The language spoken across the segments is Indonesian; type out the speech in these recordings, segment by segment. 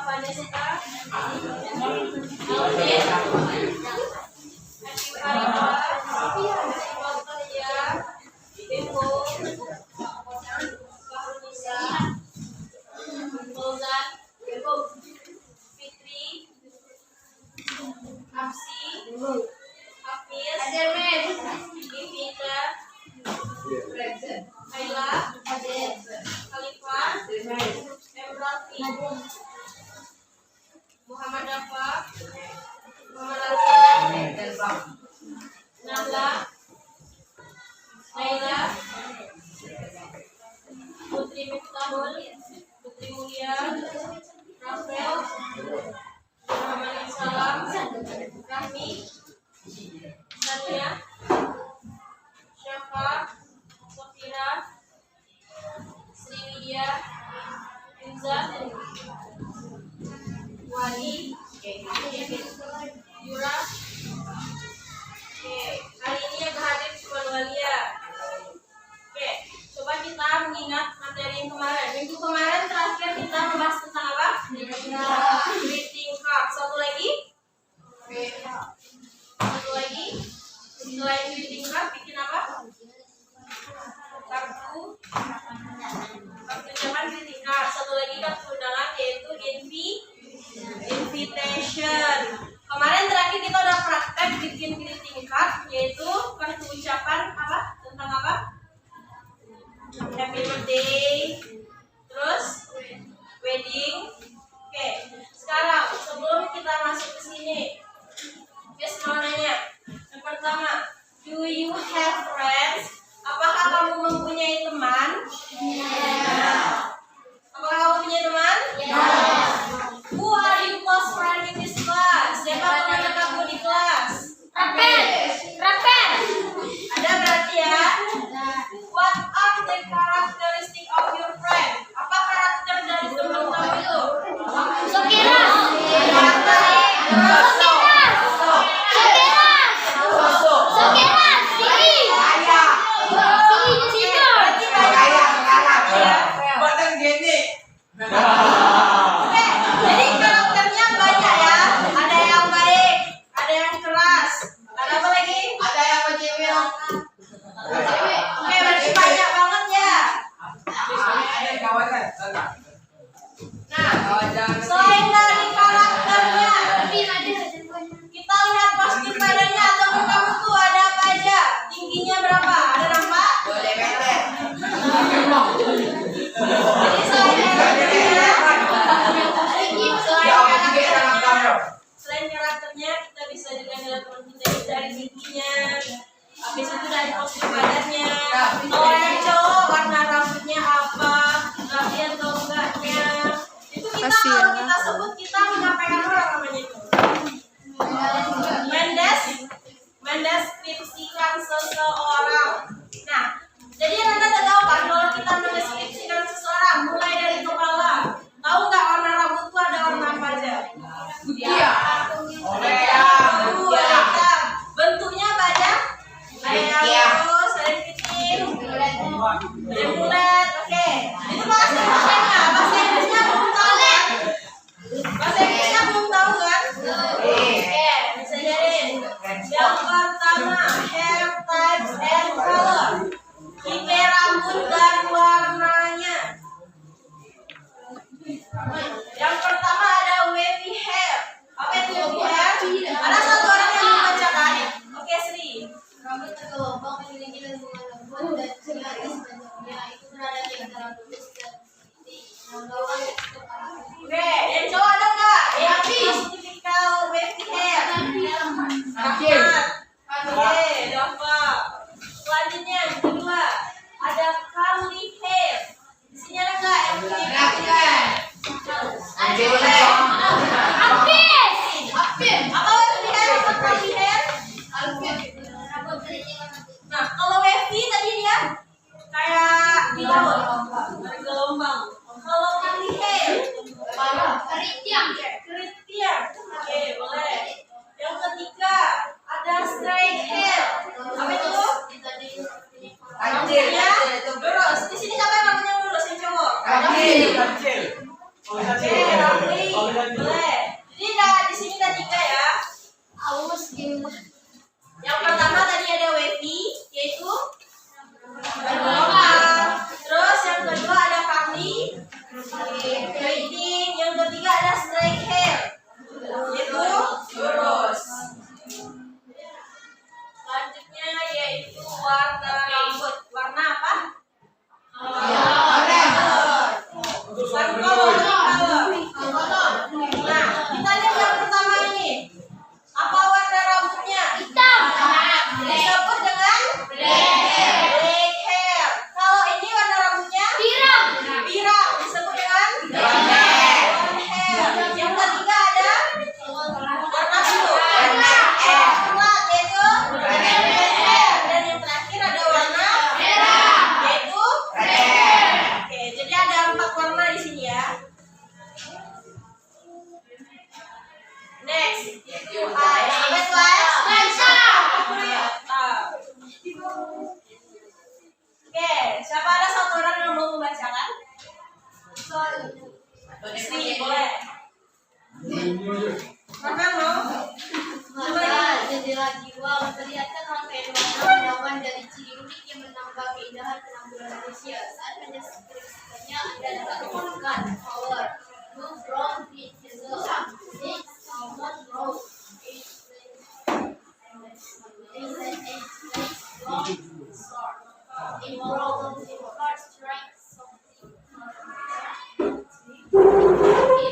Vanessa, Alvin, Happy Farida, ya, Bebo, Farunisa, Fauzan, Fitri, Apsi, Hafiz, Ivita, Ayla, Khalifah, Emrati, Muhammad Dafa, Muhammad Alfian, Nabla, Naila, Putri Miftahul, Putri Mulia, Rafael, Muhammad Salam, Rahmi, Sania, Syafa, Sofira, Sriwidia, Riza, Wali, Yura. Oke, hari ini yang hadir cuma Walia. Oke, coba kita mengingat materi yang kemarin. Minggu kemarin terakhir kita membahas tentang apa? Greeting card. Satu lagi? Selain greeting card, bikin apa? Kartu ucapan greeting card. Satu lagi kartu undangan yaitu invitation. Kemarin terakhir kita udah praktek bikin greeting card yaitu kartu ucapan apa? Tentang apa? Happy birthday. Terus wedding. Oke, sekarang sebelum kita masuk ke sini, guys mau nanya. Yang pertama, do you have friends? Apakah kamu mempunyai teman? Apakah kamu punya teman? Who are you close friend in this class? Siapa teman kamu di kelas? Rapen. Ada berarti ya? What are the characteristic of your friend? Apa karakter dari teman kamu itu? Jadi karakternya banyak ya. Ada yang baik, ada yang keras, ada apa lagi? Ada yang cewek. Oke, berarti banyak banget ya. Nah, selain dari karakternya, kita lihat pasti badannya atau kamu tuh ada apa aja? Tingginya berapa? Ada nama? Jadi selain karakternya, kita bisa juga lihat teman kita dari tingginya, habis itu dari postur badannya. Kalau yang cowok warna rambutnya apa, rapi atau enggaknya, itu kita kalau kita sebut kita menyampaikan orang namanya itu. Mendeskripsikan seseorang. Nah, jadi Anda tahu kan kalau kita mendeskripsikan seseorang mulai dari kepala, tahu nggak warna rambut itu ada warna apa aja? Bentuknya banyak. Ada yang lurus, ada yang kecil, ada yang bulat. Oke, itu bahasa Inggrisnya. Bahasa Inggrisnya belum tahu kan? Oke, bisa jadi. Yang pertama, hair types and color. Tipe rambut dan warnanya. Yang pertama ada wavy hair. Apa itu wavy hair? Ada satu orang yang membacakan. Oke, Sri. Rambut tergelombang memiliki lengkungan lembut dan simetris panjangnya itu berada di antara lurus dan menggawan kepala. Oke, yang cowok ada nggak? Yang tipikal wavy hair. Oke, Dafa. Selanjutnya yang kedua ada curly hair. Di sini ada nggak yang punya curly hair? Apa wavy hair? Apa curly hair? Nah, kalau wavy tadi dia kayak di laut, bergelombang. Kalau curly hair, keriting. Oke, boleh. Yang ketiga ada straight hair. Apa itu? Rambutnya lurus. Di sini siapa yang rambutnya lurus? Yang cowok. Oke, Rafli. Boleh. Jadi di sini ada 3 ya. Aus game. Yang pertama tadi ada wavy, yaitu bergelombang. Terus yang kedua ada curly, keriting. Yang ketiga ada straight hair, yaitu lurus. Selanjutnya yaitu warna rambut. Warna apa? Nah, kita lihat yang pertama ini. Apa warna rambutnya? Hitam. Disebut dengan black hair. Kalau ini warna rambutnya Pirang. pirang, disebut dengan blonde hair. Yang ketiga ada warna biru. Coklat, yaitu red hair. Dan yang terakhir ada warna merah, yaitu red. Oke, jadi ada 4 warna di sini ya. Next, itu eyes. Apa itu eyes? Mata. Oke, siapa ada satu orang yang mau membacakan? Sini, boleh. Mana mau? Mata jendela jiwa memperlihatkan rangkaian warna-warna dari ciri unik yang menambah keindahan penampilan manusia. Saat mendeskripsikannya, Anda dapat menemukan power, blue, brown, green, hazel, mix, almond, rose,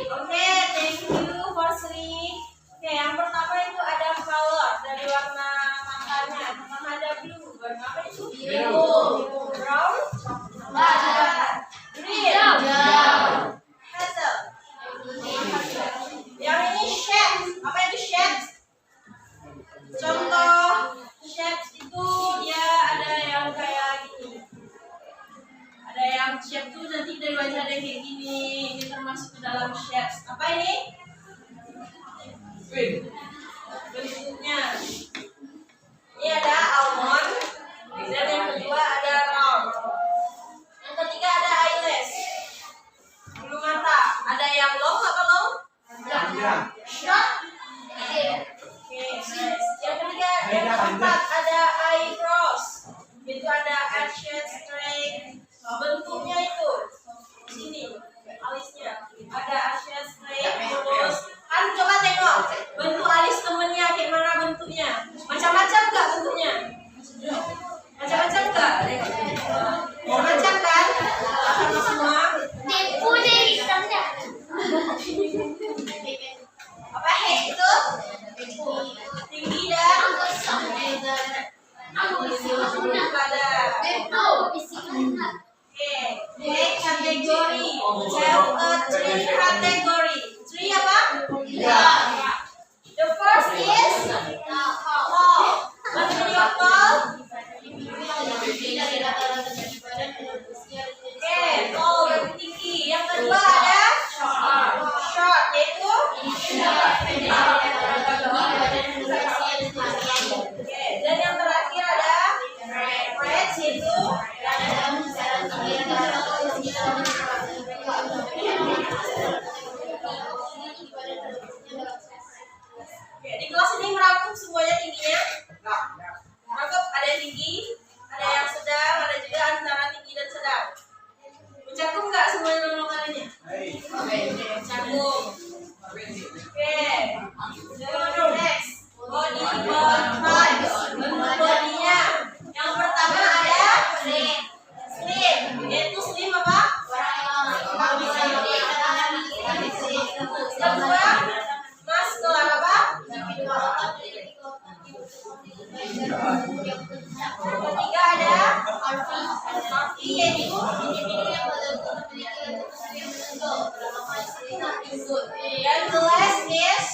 Oke, thank you for Sri. Oke, yang pertama itu ada color dari warna matanya. Pertama ada blue. Warna apa itu? Biru. Brown. Green. Hazel. Yang ini shades. Apa itu shades? Contoh shades itu dia ada yang kayak gini. Ada yang shape tuh nanti dari wajah ada kayak gini. Ini termasuk ke dalam shades. Apa ini? Bentuknya. Ini ada almond. Dan yang kedua ada round. Yang ketiga ada eyelash. Bulu mata. Ada yang long apa long? Short. Oke, nice. Yang ketiga, yang keempat ada eyebrows. Itu ada arches, straight. Bentuknya itu sini, alisnya ada arches, straight, lurus. Kan coba tengok bentuk alis temennya kayak mana bentuknya. Macam-macam nggak bentuknya? Macam-macam nggak? Macam kan? Sama semua. Tipu deh hitamnya. Apa head itu? Tinggi dan pada. Oke, kategori. Three kategori. Three apa? The first is tall. What do you call? Oke, tall lebih tinggi. Yang kedua ada short, yaitu oke. Dan yang terakhir ada red, yaitu oke. Di kelas ini merangkum semuanya tingginya. Merangkum ada yang tinggi, ada yang sedang, ada juga antara tinggi dan sedang. Mencakup nggak semuanya golongannya? Mencakup. Oke. Next, body types. Bentuk bodinya. Yang pertama ada slim. Yaitu slim apa? Yang kedua muscular apa? Yang ketiga ada curvy, yaitu dan the last is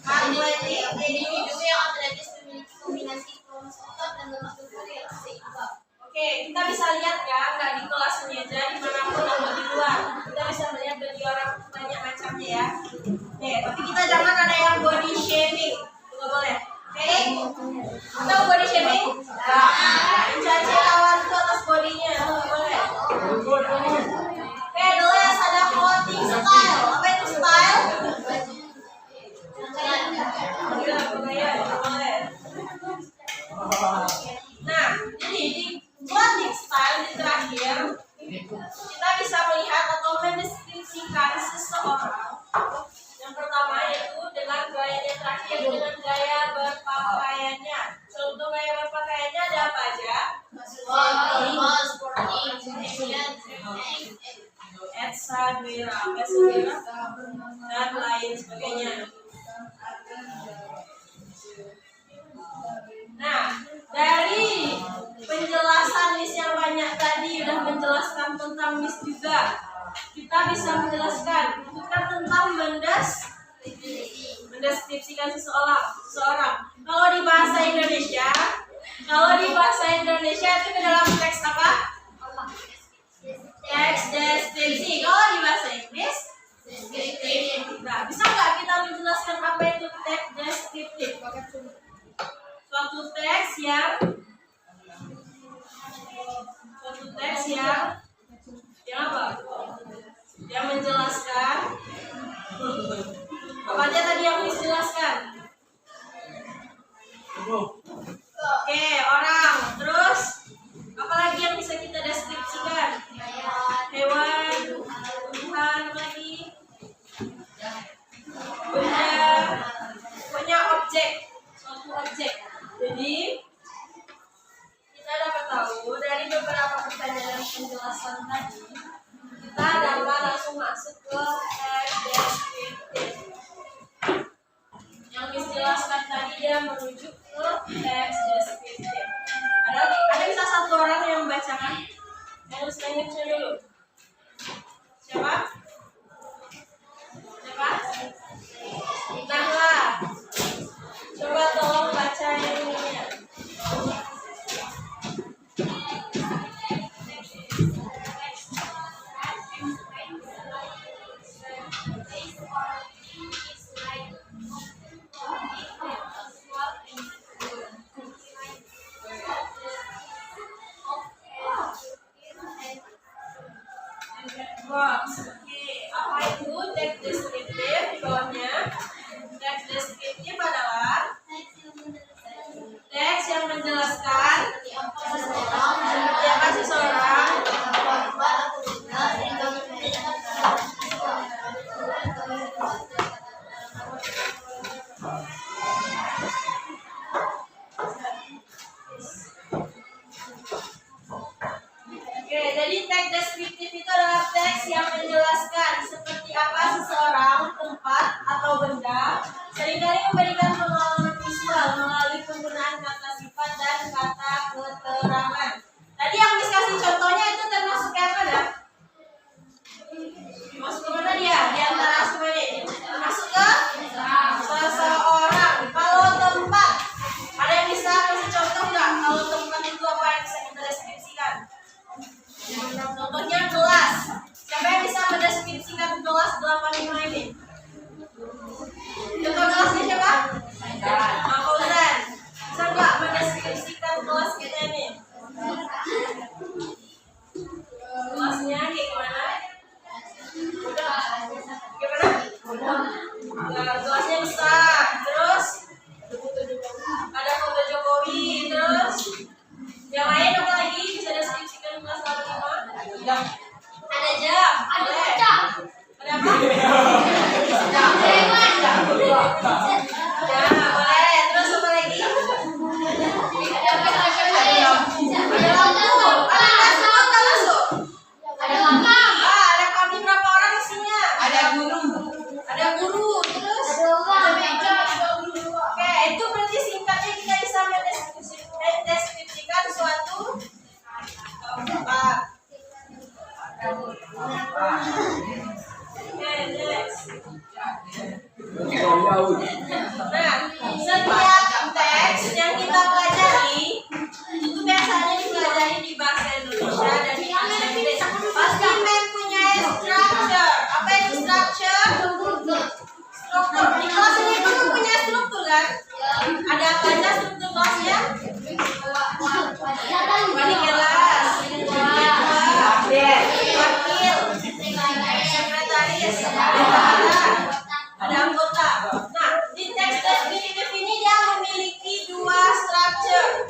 athletic, Individu yang atletis memiliki kombinasi kromosom otot dan lemak tubuh yang seimbang. Oke, kita bisa lihat ya, nggak di kelasnya aja, dimanapun atau di luar. Kita bisa melihat bagi orang banyak macamnya ya. Oke, tapi kita jangan ada yang body shaming, nggak boleh. Oke, atau body shaming? Mencaci lawan ke atas bodinya, nggak boleh. Oke, the last ada clothing style. Apa itu style? mendeskripsikan seseorang. Kalau di bahasa Indonesia itu ke dalam teks apa? Teks deskripsi. Kalau di bahasa Inggris deskriptif. Nah, bisa nggak kita menjelaskan apa itu teks deskriptif? Suatu teks yang apa? Yang menjelaskan apa aja tadi yang dijelaskan? Oke, orang. Terus apa lagi yang bisa kita deskripsikan? Hewan, tumbuhan, apa lagi? Punya objek, suatu objek. Jadi kita dapat tahu dari beberapa pertanyaan penjelasan tadi, kita dapat langsung masuk ke teks deskriptif. Yang dijelaskan tadi dia merujuk ke teks deskriptif. Ada bisa satu orang yang membacakan? Yang selanjutnya dulu. Siapa? Nahla. Coba tolong baca yang ininya. Box. Oke, apa itu teks deskriptif? Di bawahnya teks deskriptif adalah teks yang menjelaskan seperti apa seseorang. Oke, jadi teks deskriptif itu adalah teks yang menjelaskan seperti apa seseorang, tempat, atau benda, seringkali memberikan pengalaman visual melalui penggunaan kata sifat dan kata keterangan. Tadi yang Miss kasih contohnya itu termasuk yang mana? Masuk ke mana dia? Di antara semua ini. Masuk ke seseorang. Kalau tempat, ada yang bisa kasih contoh nggak? Kalau tempat itu apa yang bisa kita deskripsikan? Contohnya kelas. Siapa yang bisa mendeskripsikan kelas 85 ini? Contoh kelasnya siapa? Pak Fauzan. Bisa nggak mendeskripsikan kelas kita ini? Kelasnya kayak gimana? Kelasnya besar. Terus ada foto Jokowi. Terus yang lain apa lagi bisa deskripsikan kelas 85? Ada jam. Boleh. Ada apa? Ya, boleh. Terus apa lagi? Ada lampu. Ada masuk. Ada lampu. Ada kami berapa orang isinya? Ada guru. Terus ada meja. Oke, itu berarti singkatnya kita bisa mendeskripsikan suatu tempat. Oke, next. Nah, setiap teks yang kita pelajari itu biasanya dipelajari di bahasa Indonesia dan di bahasa Inggris. Pasti mempunyai structure. Apa itu structure? Struktur. Di kelas ini itu mempunyai struktur kan? Ada apa aja struktur kelasnya? Wali kelas, wakil, sekretaris, ada anggota. Nah, di teks deskriptif ini dia memiliki dua structure,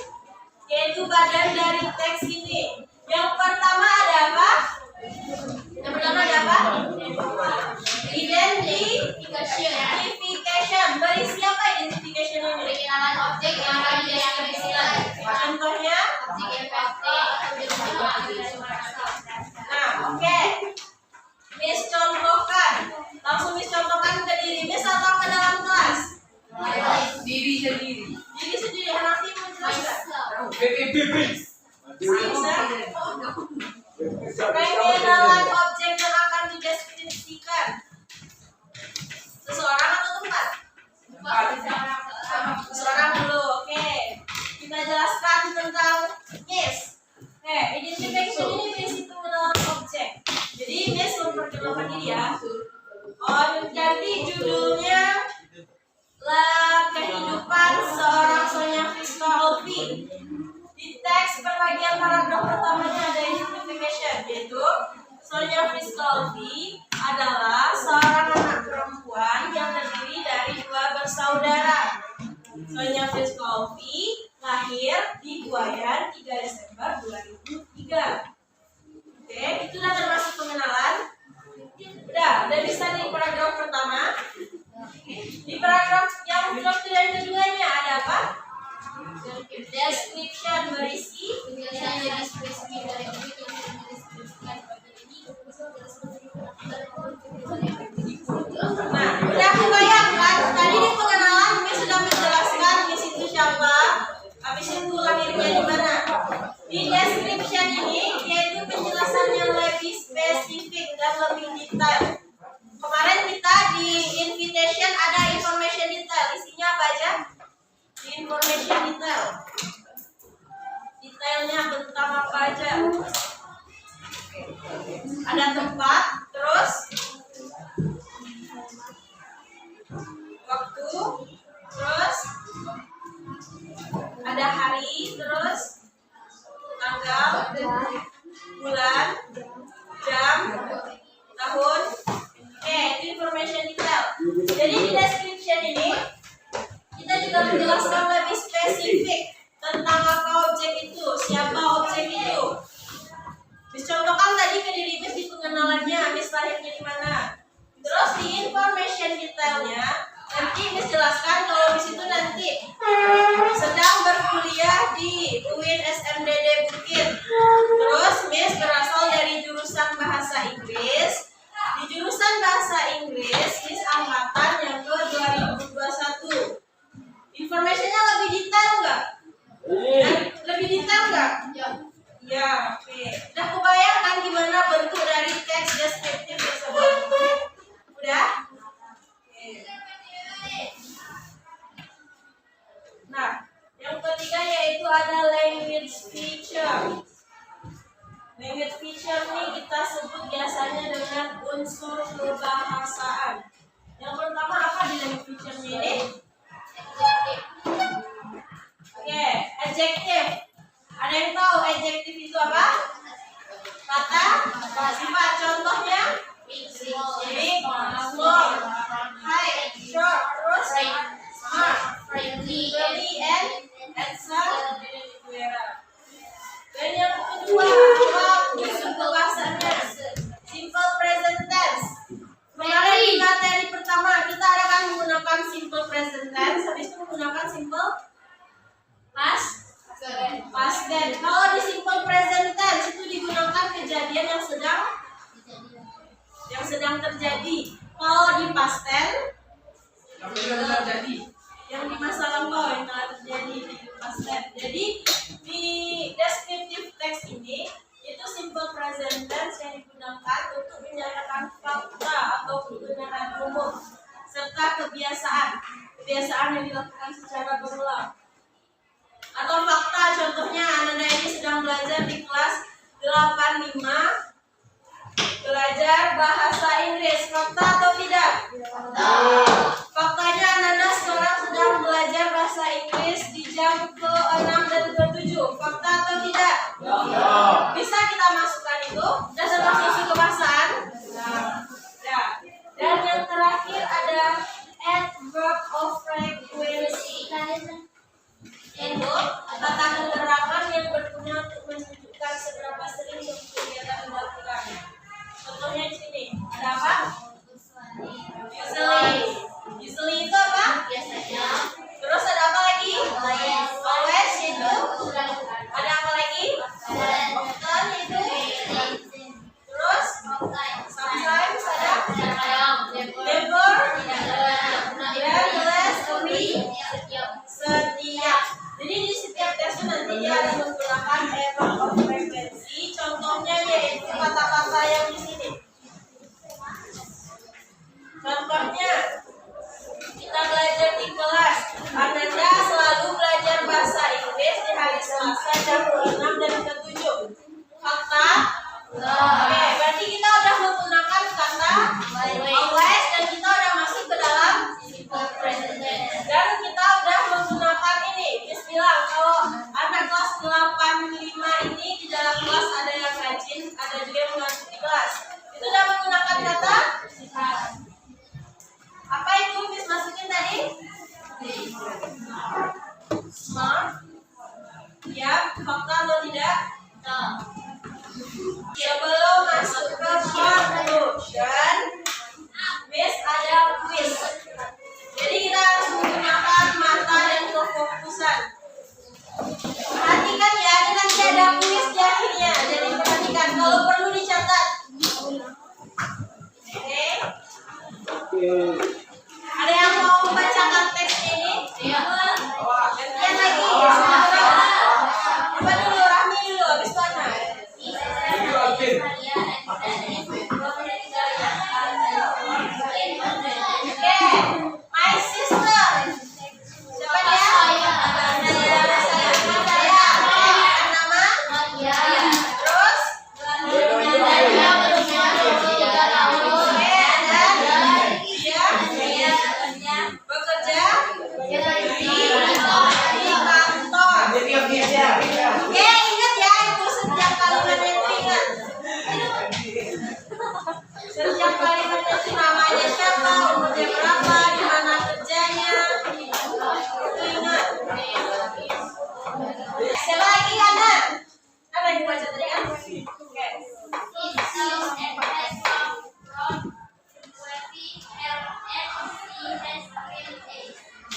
yaitu badan dari teks ini. Yang pertama ada apa? Identification. Berisi apa identification ini? Perkenalan objek yang akan dideskripsikan. Contohnya? Objek FFT atau Nah, oke. Miss contohkan. Langsung Miss contohkan ke diri Miss atau ke dalam kelas? Diri sendiri. Diri sendiri. Nanti menjelaskan. Bisa? Perkenalan objek yang akan dideskripsikan. Oh, ganti judulnya kehidupan seorang Sonia Friska Olvi. Di teks perbagian paragraf pertamanya ada identification, yaitu Sonia Friska Olvi adalah seorang anak perempuan yang terdiri dari 2 bersaudara. Sonia Friska Olvi lahir di Buayan 3 Desember 2003. Oke, itu udah termasuk pengenalan. Udah bisa di paragraf pertama. Di paragraf yang keduanya ada apa? Description berisi Penjelasan yang spesifik dari objek yang dideskripsikan pada ini. Nah, udah kebayangkan tadi di pengenalan Miss sudah menjelaskan Miss itu siapa, habis itu lahirnya di mana. Di description ini yaitu penjelasan yang lebih spesifik dan lebih detail. Kemarin kita di invitation ada information detail, isinya apa aja? Di information detail. Detailnya tentang apa aja? Ada tempat, terus waktu, terus ada hari, terus tanggal, bulan, jam, tahun. Oke, itu information detail. Jadi di description ini kita juga menjelaskan lebih spesifik tentang apa objek itu, siapa objek itu. Miss contohkan tadi ke diri Miss di pengenalannya, Miss lahirnya di mana. Terus di information detailnya nanti Miss jelaskan kalau Miss itu nanti sedang berkuliah di UIN SMDD Bukit. Terus Miss berasal dari jurusan bahasa Inggris. Di jurusan bahasa Inggris Miss angkatan yang ke 2021. Informasinya lebih detail nggak? Lebih detail nggak? Ya, oke. Udah kebayangkan gimana bentuk dari teks deskriptif tersebut? Udah? Oke. Nah, yang ketiga yaitu ada language feature. Language feature ini kita sebut biasanya dengan unsur kebahasaan. Yang pertama apa di language feature ini? Oke, adjective. Ada yang tahu adjective itu apa? Kata sifat. Contohnya big, small, high, short, terus smart, friendly, and etc. Dan yang kedua, unsur kebahasanya simple present tense. Kemarin di materi pertama kita akan menggunakan simple present tense, habis itu menggunakan simple past tense. Kalau di simple present tense itu digunakan kejadian yang sedang terjadi. Kalau di past tense yang di masa lampau yang telah terjadi di past tense. Jadi di descriptive text ini itu simple present tense yang digunakan untuk menyatakan fakta atau kebenaran umum serta kebiasaan yang dilakukan secara berulang. Atau fakta, contohnya anak ini sedang belajar di kelas 85 belajar bahasa Inggris. Fakta atau tidak? Faktanya anak sekarang sedang belajar bahasa Inggris di jam ke-6 dan ke-7. Fakta atau tidak? Bisa kita masukkan itu? Dan termasuk isu kebahasaan? Ya. Dan yang terakhir ada adverb of frequency. Itu kata keterangan yang berguna untuk menunjukkan seberapa sering suatu kegiatan dilakukan. Contohnya di sini ada apa? Usually itu apa? Biasanya. Terus ada apa lagi? Always itu. Ada apa lagi? Often itu. Terus sometimes ada. Never. My sister. Siapa dia? Teman saya. Nama? Terus? Dia bekerja di kantor. Oke, ingat ya itu setiap kalimat yang ingat. Setiap kalimat itu namanya siapa, umurnya berapa, di mana kerjanya. Itu ingat. Siapa lagi Ana? Apa yang dibaca tadi kan? Oke.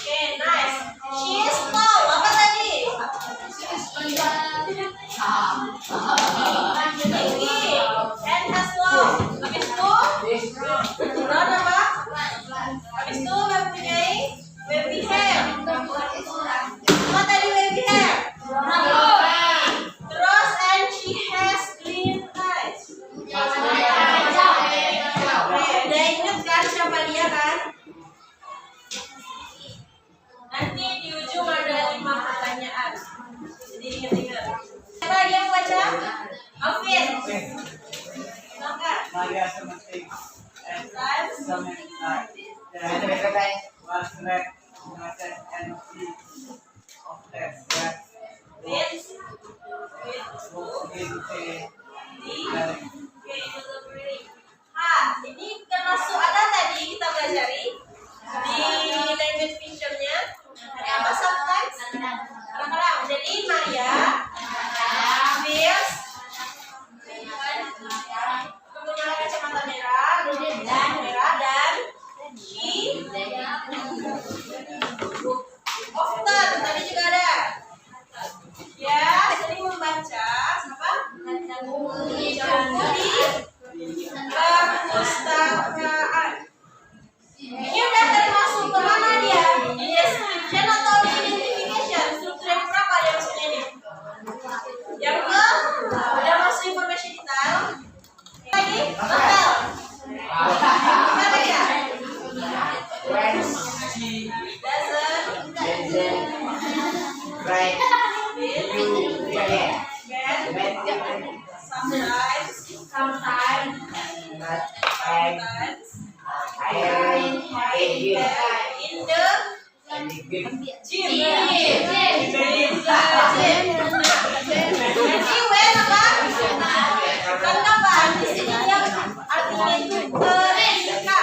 Oke, nice. She is tall. Apa tadi? Tinggi. And has long. Habis itu? Brown apa? Habis itu mempunyai wavy hair. Apa tadi wavy hair? Terus and she has green eyes. Udah inget kan siapa dia kan? Nanti di ujung ada 5 pertanyaan. Jadi ingat-ingat. Siapa lagi yang baca? Alvin. Silakan. Maria Sementing and Time. Summit was red United and sea of test that With. was in a Di. Oke, itu lebih. Ini termasuk ada tadi kita pelajari di language feature-nya. Ada apa sometimes? Kadang-kadang. Jadi Maria, Fierce, kemudian kacamata merah dan she, often tadi juga ada. Ya, sering membaca apa? Di perpustakaan. Ini udah termasuk kemana dia? Di description atau di identification? Struktur yang berapa dia maksudnya ini? Yang ke? Udah masuk informasi detail. Lagi? Betul. Gimana ya? when she Doesn't right feel you get bad. Sometimes. but I In the gym. Jadi when apa? Bukan kapan? Di sini dia artinya itu ketika.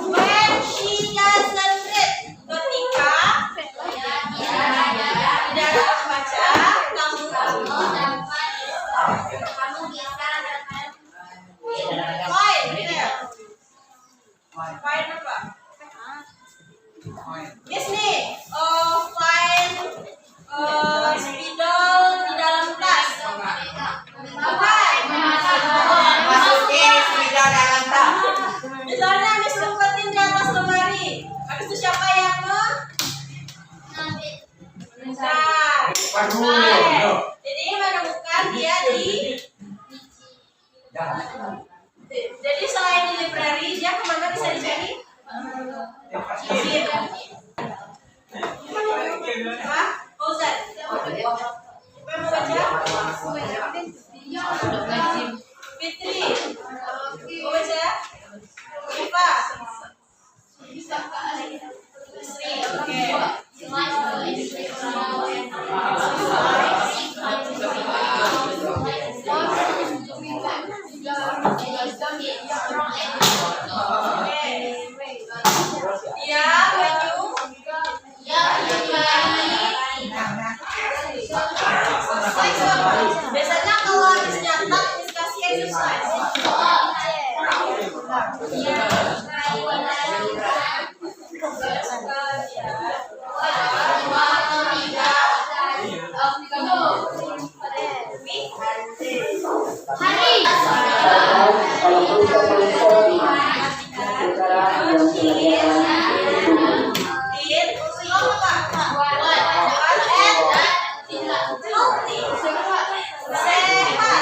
When she doesn't read. Ketika tidak dapat baca, kamu fine, betul. Fine apa? Yes nih, fine spidol di dalam tas. Bukan. Misalnya Miss umpetin di atas lemari. Habis itu siapa yang jadi menemukan dia di. Jadi selain di library, dia kemana bisa dicari? Apa? Fauzan. Siapa yang mau baca? Fitri. Mau baca? Iva. Sri. Oke. Ya, biasanya kalau habis nyatat kasih exercise. Sehat.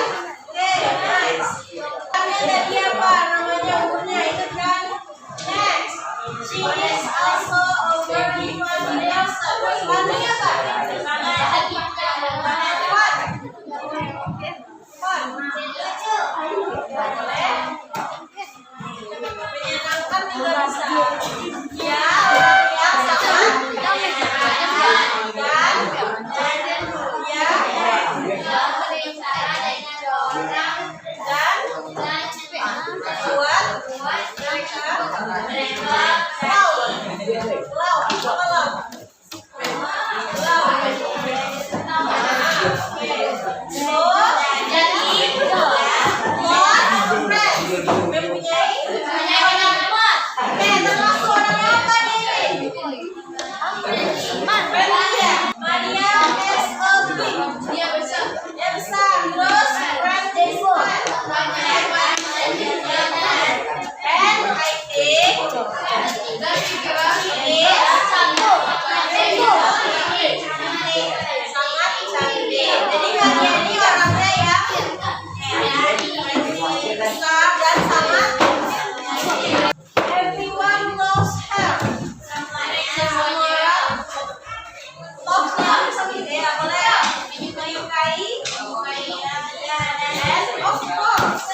orang dan dan buat buat mereka mereka pulau. Pulau apa pulau? Pulau. Mempunyai banyak tempat. termasuk orangnya apa nih? Maria is a big. Dia besar. Dia besar. Terus friend is what? And I think he is sangat cantik. Jadi Maria ini orangnya yang besar dan sangat everyone loves her. Semua orang loves her. Ya, boleh ya? Menyukai. And of course,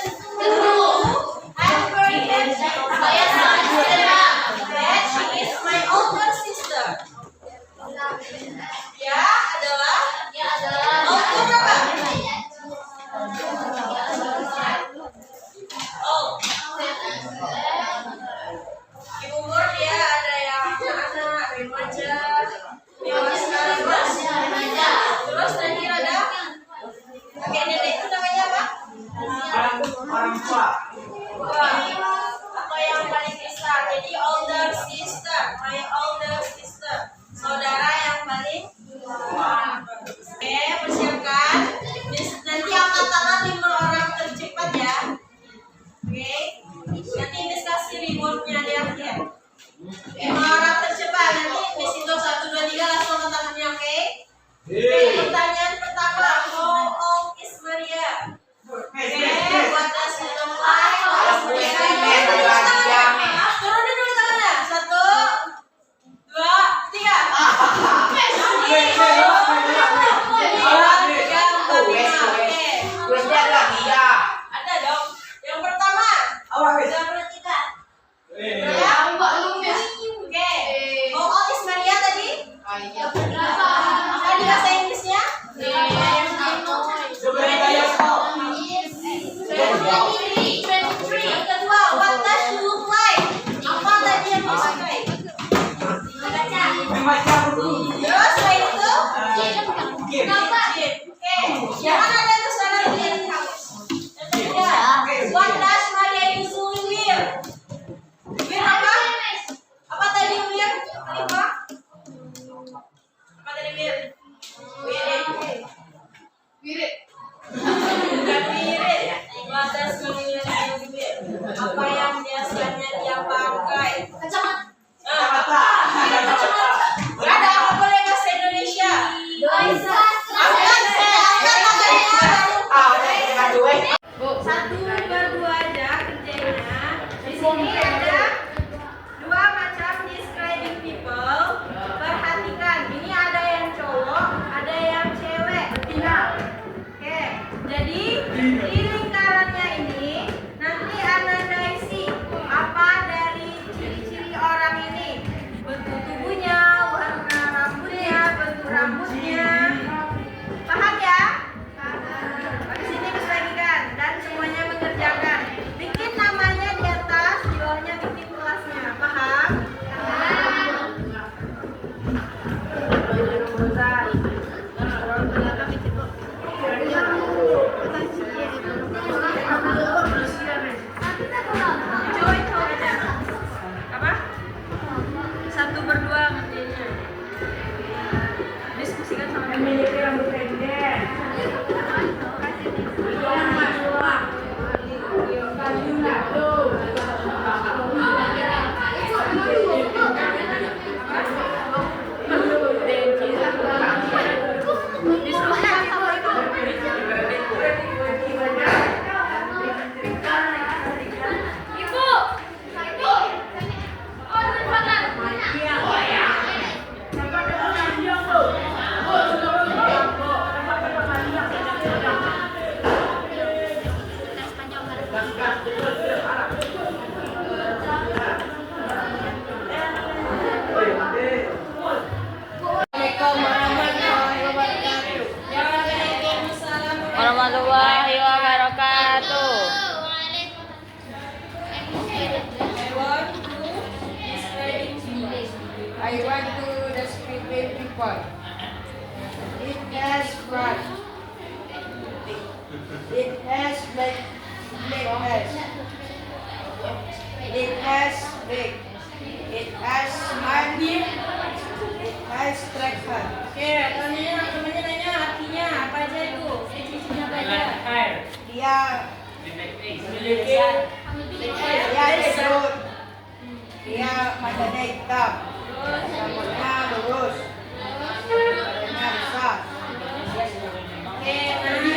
I'm very happy that she is my older sister. Dia adalah older berapa? Oh, di umur dia ada yang anak-anak, remaja, dewasa, terus tadi ada kakek nenek itu namanya apa? Orang tua. Wah, atau yang paling besar. Jadi older sister, my older sister, saudara yang paling tua. Oke, persiapkan. Nanti angkat tangan 5 orang tercepat ya. Oke, nanti Miss kasih rewardnya di akhir. 5 orang tercepat. Nanti Miss hitung 1, 2, 3 langsung angkat tangannya. Oke. Oke, pertanyaan pertama. How old is Maria? Oke, buat kasih tempat. Turunin dulu tangannya. 1, 2, 3. 3, 4, 5. Oke. Ada dong. Yang pertama. Nomor 3. Oke. How old is Maria tadi? Tadi bahasa Inggrisnya? Yang kedua, what does she look like? Apa tadi yang disukai? Terus selain itu? Jin. Oke. Jangan ada kesalahan dia di kamus. Yang ketiga, what does Maria usually wear? Wear apa? Apa tadi wear? Apa? Apa tadi wear? Wirid. Bukan wirid. What does Maria usually wear? Apa yang biasanya dia pakai? Kacamata. Ada apa boleh bahasa Indonesia? Angkat tangannya. Satu berdua aja kerjanya. Di sini ada 2 macam describing people. Perhatikan, ini ada yang cowok, ada yang cewek. Betina. Oke, jadi di lingkarannya ini nanti Ananda isi apa dari ciri-ciri orang ini. Bentuk tubuhnya, warna rambutnya, bentuk rambutnya. Paham ya? Habis ini bisa bagikan dan semuanya mengerjakan. Bikin namanya di atas, di bawahnya bikin kelasnya. Paham? Paham? front. It has black hairs. It has big. It has smile. It has straight hair. Oke, temannya nanya artinya apa aja itu? Definisinya apa aja? Dia Memiliki gendut. Dia matanya hitam. Rambutnya lurus. Badannya besar. Oke, nah